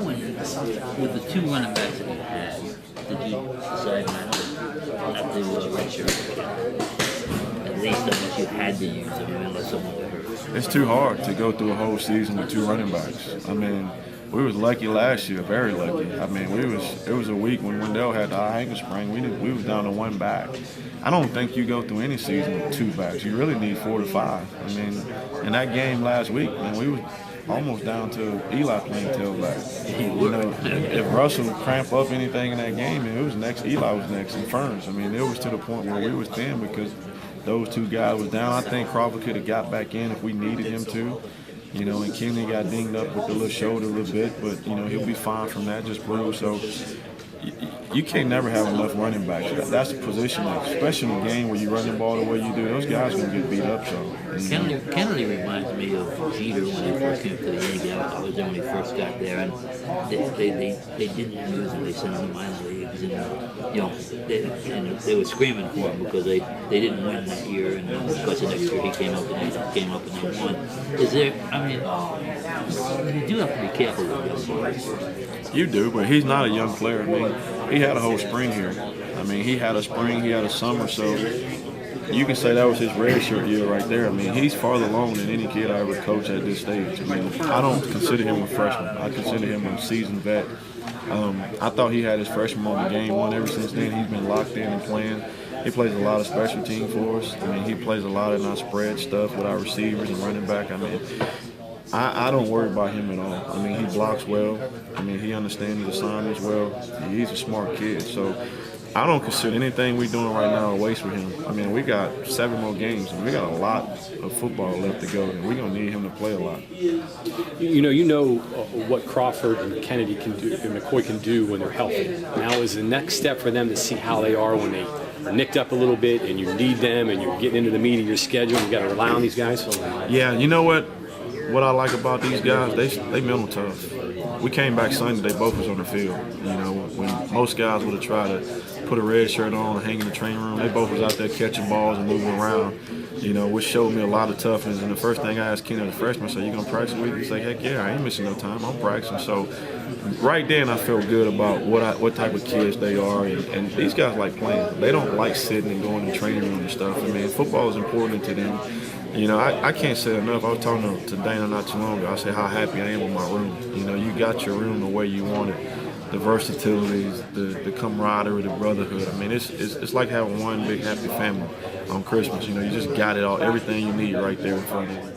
went with the two running backs that you had. Did you decide not to redshirt at least unless you had to use them unless someone was hurt? It's too hard to go through a whole season with two running backs. I mean, we was lucky last year, very lucky. I mean, it was a week when Wendell had the high ankle sprain. We was down to one back. I don't think you go through any season with two backs. You really need 4 to 5. I mean, in that game last week, man, we was almost down to Eli playing tailback. You know, if Russell cramp up anything in that game, it was next. Eli was next, and Ferns. I mean, it was to the point where we was thin because those two guys was down. I think Crawford could have got back in if we needed him to. You know, and Kenny got dinged up with the little shoulder a little bit, but, you know, he'll be fine from that, just bruised. So you can't never have enough running backs. That's the position, especially in a game where you run the ball the way you do. Those guys are going to get beat up. So Kennedy reminds me of Jeter when they first came to the Yankees. I was there when he first got there, and they didn't use him. They sent him to minor leagues, and you know, they were screaming for him because they didn't win that year, and of course the next year he came up and they won. Is there? I mean, you do have to be careful with this. You do, but he's not a young player. I mean, he had a whole spring here. I mean, he had a spring, he had a summer, so you can say that was his redshirt year right there. I mean, he's farther along than any kid I ever coached at this stage. I mean, I don't consider him a freshman. I consider him a seasoned vet. I thought he had his freshman moment game one. Ever since then, he's been locked in and playing. He plays a lot of special team for us. I mean, he plays a lot of our spread stuff with our receivers and running back. I mean, I don't worry about him at all. I mean, he blocks well. I mean, he understands his assignments well. He's a smart kid. So I don't consider anything we're doing right now a waste with him. I mean, we got 7 more games, and we got a lot of football left to go, and we're going to need him to play a lot. You know what Crawford and Kennedy can do, and McCoy can do when they're healthy. Now is the next step for them to see how they are when they are nicked up a little bit and you need them and you're getting into the meat of your schedule. You got to rely on these guys. Yeah, you know what? What I like about these guys, they mental tough. We came back Sunday, they both was on the field. You know, when most guys would have tried to put a red shirt on and hang in the training room, they both was out there catching balls and moving around, you know, which showed me a lot of toughness. And the first thing I asked Kenny as a freshman, I said, you going to practice with me? He's like, heck yeah, I ain't missing no time. I'm practicing. So right then I felt good about what type of kids they are. And these guys like playing. They don't like sitting and going to the training room and stuff. I mean, football is important to them. You know, I can't say enough. I was talking to Dana not too long ago. I said how happy I am with my room. You know, you got your room the way you want it. The versatility, the camaraderie, the brotherhood. I mean, it's like having one big happy family on Christmas. You know, you just got it all, everything you need right there in front of you.